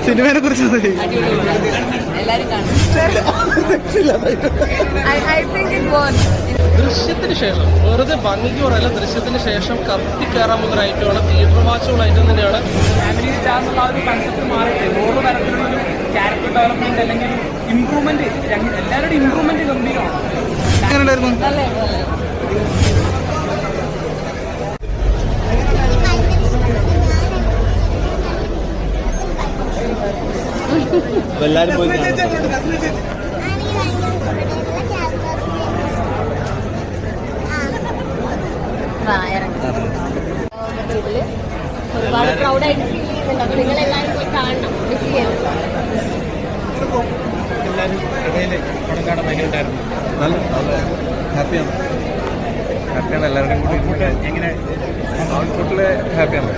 സിനിമയെ കുറിച്ച് ദൃശ്യത്തിന് ശേഷം വെറുതെ ഭംഗിക്ക് പറയല്ല, ദൃശ്യത്തിന് ശേഷം കത്തി കയറാൻ പോകുന്ന ഐറ്റമാണ്, തിയേറ്റർ വാച്ചുള്ള ഐറ്റം തന്നെയാണ്. ഫാമിലി സ്റ്റാർ എന്നുള്ള ഒരു കൺസെപ്റ്റ് മാറിയിട്ട് ഓരോ തരത്തിലുള്ളൊരു ക്യാരക്ടർ ഡെവലപ്മെന്റ് അല്ലെങ്കിൽ ഇമ്പ്രൂവ്മെന്റ്, എല്ലാവരുടെയും ഇമ്പ്രൂവ്മെന്റ് ഗംഭീരമാണ്. എല്ലാരും പോയി ഒരുപാട് പ്രൗഡായിട്ട് ഫീൽ ചെയ്യുന്നുണ്ട്. അപ്പൊ നിങ്ങളെല്ലാവരും പോയി കാണണം, മിസ് ചെയ്യണം. എല്ലാവരും ഇടയിൽ പടം കാണാൻ ഭയങ്കരമായിരുന്നു. നല്ല ഹാപ്പിയാണ് എല്ലാവരുടെയും കൂടി എങ്ങനെ ഔട്ട്പുട്ടിൽ ഹാപ്പിയാണ്.